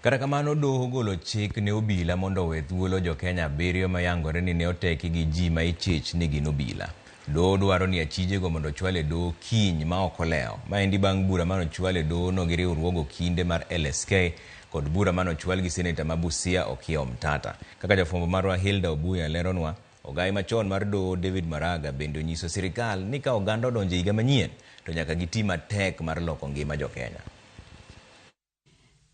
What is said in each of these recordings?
Kata kamano, Doho ogolo chik ne obila mondo owe thuolo jokenya 7 mayangore ni ne oteki gi ji ma ichich ni gin obila. Doho dwaro ni achijego mondo ochwal e doho kiny ma ok olewo. Maendi bang' bura mano chwal e doho no gi riwruogo kinde mar LSK kod bura mano chwal gi seneta ma Busia Okiya Omtata. Kaka jafwambo marwa Hilda Obuya leronwa, ogai machon mar doho David Maraga bende onyiso sirikal ni ka oganda odonjo higa manyien to nyaka giti matek mar loko ngima jokenya.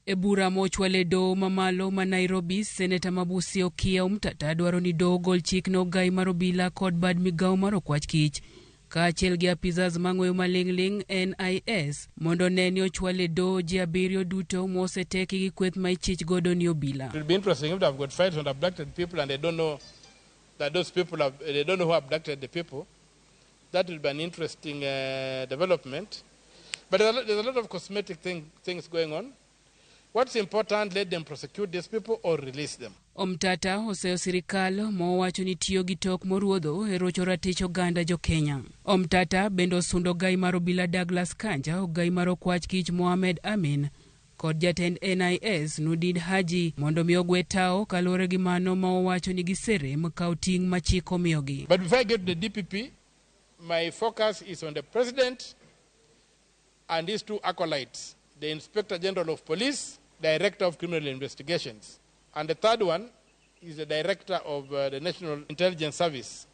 E bura mochwale doho mamalo ma Nairobi, seneta ma Busia Okiya Omtata dwaro ni doho gol chik no gai mar obila kod bad migawo mar okwach kich kaachiel gi apizas mang'weyo maling'ling NIS mondo ne ni ochwale doho ji 7 duto moseteki gi kweth ma ichich godo ni obila. It will be interesting if they've got fights on abducted people and they don't know that those people they don't know who abducted the people. That will be an interesting development. But there's a lot of cosmetic things going on. What's important, let them prosecute these people or release them. Omtata oseo sirikal mowacho ni tiyo gi tok moruodho e rocho ratich oganda jokenya. Omtata bende osundo gai mar obila Douglas Kanja, ogai mar okwach kich Mohamed Amin kod jatend NIS Nudin Haji mondo mi ogwe tao kaluwore gi mano ma owacho ni giserem kawo ting' ma chik omiyogi. But before I get to the DPP, my focus is on the president and his 2 acolytes, the Inspector General of Police, Director of Criminal Investigations. And the 3rd one is the Director of the National Intelligence Service,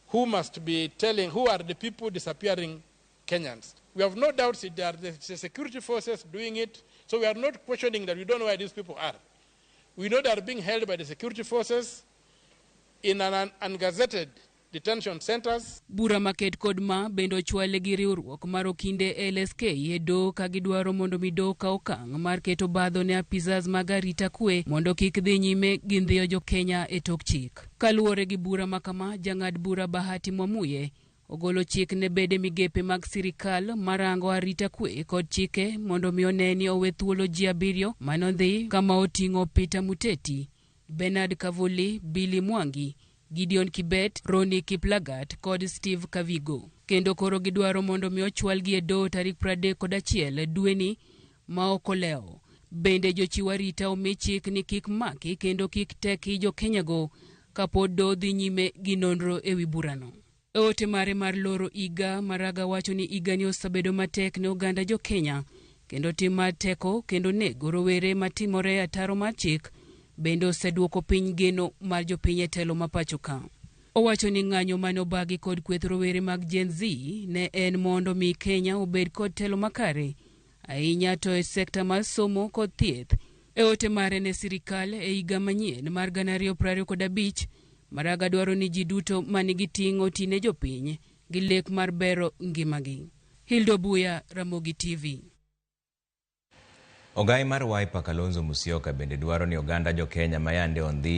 who must be telling who are the people disappearing Kenyans. We have no doubts that they are the security forces doing it, so we are not questioning that we don't know where these people are. We know they are being held by the security forces in an ungazetted detention centers. Bura maket kod ma bendo chwale gi riwruok mar okinde LSK e doho ka gidwaro mondo mi doho ka okang' mar keto badho ne apizas mag arita kwe mondo kik dhi nyime gi ndhiyo jokenya e tok chik. Kaluwore gi bura makama, jang'ad bura Bahati Mwamuye ogolo chik ne bede migepe mag sirikal marango arita kwe kod chike mondo mi oneni owe thuolo ji 7 manodhi kama oting'o Peter Muteti, Bernard Kavuli, Billy Mwangi, Gideon Kibet, Roni Kiplagat kod Steve Kavigo. Kendo koro gidwaro mondo mi ochwalgi e doho tarik 31 dweni ma ok olewo. Bende jochiw arita omi chik ni kik maki kendo kik teki jokenyago kapod doho dhi nyime gi nonro e wi burano. E ote mare mar loro iga, Maraga wacho ni iga ni osabedo matek ne oganda jokenya kendo tim mar teko kendo nego rowere matimore ataro mar chik bende oseduoko piny geno mar jopiny e telo ma pacho ka. Owacho ni ng'anyo mane obagi kod kweth rowere mag Gen Z ne en mondo mi Kenya obed kod telo makare, ahinya to e sekta mar somo kod thieth. E ote mare ne sirikal e higa manyien mar 2025, Maraga dwaro ni ji duto manigi ting' otine jopiny gi lek mar bero ngimagi. Hilda Obuya, Ramogi TV. Ogai mar Wiper Kalonzo Musyoka bende dwaro ni oganda jokenya mayande ondhi